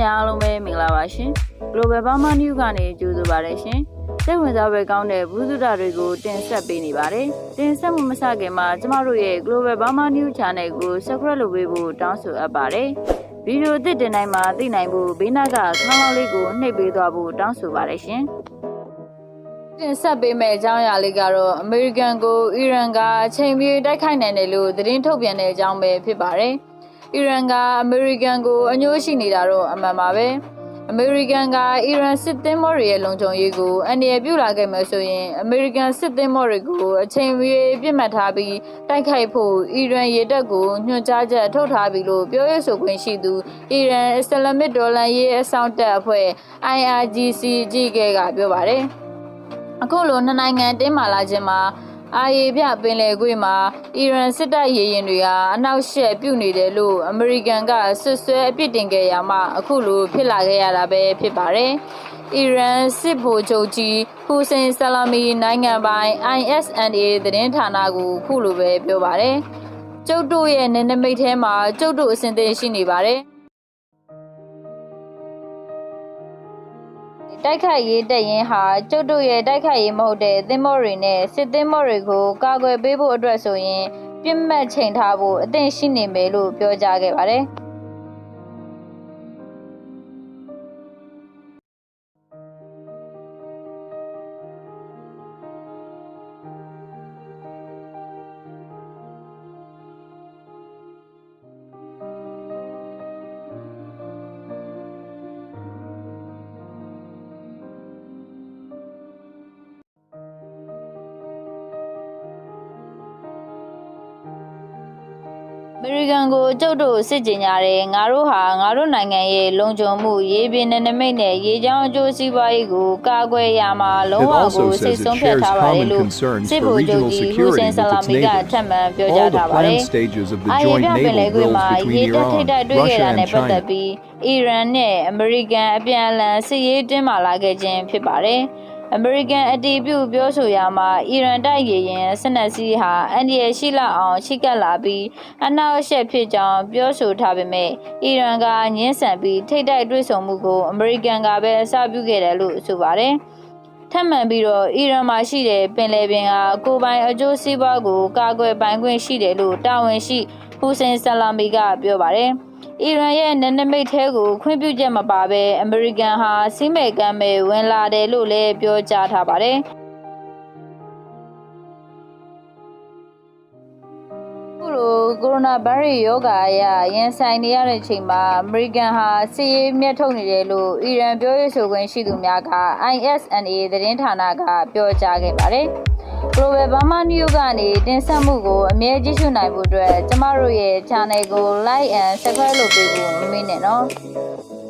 များအားလုံးပဲမင်္ဂလာပါရှင် Global Burma News ကနေကြိုဆိုပါရရှင်စိတ်ဝင်စားဖွယ်ကောင်းတဲ့ဘူးစုတာတွေကိုတင်ဆက်ပေးနေပါတယ်တင်ဆက်မှုမစခင်မှာကျမတို့ရဲ့ Global Burma News Channel ကို Subscribe လုပ်ပေးဖို့တောင်းဆိုအပ်ပါတယ်ဗီဒီယိုအသစ်တင်တိုင်းမှာသိနိုင်ဖို့ဘေးနားကခေါင်းလောင်းလေးကိုနှိပ်ပေးသွားဖို့တောင်းဆိုပါရရှင်တင်ဆက်ပေးမယ့်အကြောင်းအရာလေးကတော့အမေရိကန်ကိုအီရန်ကအချိန်ပြည့်တိုက်ခိုက်နိုင်တယ်လို့သတင်းထုတ်ပြန်တဲ့အကြောင်းပဲဖြစ်ပါတယ်အီရန်ကအမေရိကန်ကိုအညှိုးရှိနေတာတော့အမှန်ပါပဲအမေရိကန်ကအီရန်စစ်သင်္ဘောတွေရဲ့လုံခြုံရေးကိုအန္တရာယ်ပြုလာခဲ့မယ်ဆိုရင်အမေရိကန်စစ်သင်္ဘောတွေကိုအချိန်ပြည့်ပြစ်မှတ်ထားပြီးတိုက်ခိုက်ဖို့အီရန်ရေတပ်ကိုညွှန်ကြားချက်ထုတ်ထားပြီလို့ပြောရေးဆိုခွင့်ရှိသူအီရန်အစ္စလာမစ်ဒေါ်လာရေးအဆောင်တပ်အဖွဲ့ IRGC ကြီးကပြောပါတယ်အခုလိုနှစ်နိုင်ငံတင်းမာလာခြင်းမှာအာရေပြပင်လယ်ကွေ့မှာအီရန်စစ်တပ်ရေရင်တွေဟာအနောက်ရှက်ပြုတ်နေတယ်လို့အမေရိကန်ကဆွဆွဲအပြစ်တင်ခဲ့ရမှအခုလိုဖြစ်လာခဲ့ရတာပဲဖြစ်ပါတယ်။အီရန်စစ်ဗိုလ်ချုပ်ကြီးဟူစိန်ဆလာမီနိုင်ငံပိုင် ISNA သတင်းဌာနကိုအခုလိုပဲပြောပါတယ်။ကျုပ်တို့ရဲ့နယ်နိမိတ်ထဲမှာကျုပ်တို့အစဉ်သင့်ရှိနေပါတယ်။တိုက်ခိုက်ရေးတပ်ရင်းဟာကျုပ်တို့ရဲ့တိုက်ခိုက်ရေးမဟုတ်တဲ့သင်္ဘောတွေနဲ့စစ်သင်္ဘောတွေကိုကာကွယ်ပေးဖို့အတွက်ဆိုရင်ပြစ်မှတ်ချိန်ထားဖို့အသင့်ရှိနေမယ်လို့ပြောကြားခဲ့ပါတယ်အမေရိကန်ကိုကျုပ်တို့စစ်ကြေညာတယ်ငါတို့ဟာငါတို့နိုင်ငံရဲ့လုံခြုံမှုရေးပြင်းနယ်နိမိတ်နဲ့ရေကြောင်းအကျိုးစီးပွားရေးကိုကာကွယ်ရမှာလုံးဝကိုစိတ်ဆုံးဖြတ်ထားပါတယ်လို့စစ်ဗိုလ်ချုပ်ကြီးဟူစိန်ဆလာမီကထပ်မံပြောကြားထားပါတယ်။အာရေပြပင်လယ်ကွေ့မှာရေတပ်ထိပ်တိုက်တွေ့ခဲ့တာနဲ့ပတ်သက်ပြီးအီရန်နဲ့အမေရိကန်အပြန်အလှန်စစ်ရေးတင်းမာလာခဲ့ခြင်းဖြစ်ပါတယ်။အမေရိကန်အတီးပြုပြောဆိုရမှာအီရန်တိုက်ရေရင်စနက်စီးဟာအန်ဒီရရှိလာအောင်ချိကပ်လာပြီးအနောက်ရှက်ဖြစ်ကြောင်းပြောဆိုထားပေမဲ့အီရန်ကငင်းဆန်ပြီးထိပ်တိုက်တွေ့ဆုံမှုကိုအမေရိကန်ကပဲအစပြုခဲ့တယ်လို့ဆိုပါတယ်။ထပ်မံပြီးတော့အီရန်မှာရှိတဲ့ပင်လယ်ပြင်ကကိုပိုင်အကျိုးစီးပွားကိုကာကွယ်ပိုင်ခွင့်ရှိတယ်လို့တာဝန်ရှိဟူစိန်ဆလာမီကပြောပါတယ်။အီရန်ရဲ့နယ်နိမိတ်ထဲကိုခွင့်ပြုချက်မပါဘဲအမေရိကန်ဟာစီးမဲ့ကမ်းမဲ့ဝင်လာတယ်လို့လည်းပြောကြားထားပါတယ်။ခုလိုကိုရိုနာဗိုင်းရပ်စ်ရောဂါအရရင်ဆိုင်နေရတဲ့ချိန်မှာအမေရိကန်ဟာစစ်ရေးမြတ်ထုတ်နေတယ်လို့အီရန်ပြောရေးဆိုခွင့်ရှိသူများက ISNA သတင်းဌာနကပြောကြားခဲ့ပါတယ်။ Global Burma News ကနေတင်ဆက်မှုကိုအမြဲကြည့်ရှုနိုင်ဖို့အတွက်ကျမတို့ရဲ့ channel ကို like and subscribe လုပ်ပေးဖို့မမေ့နဲ့နော်။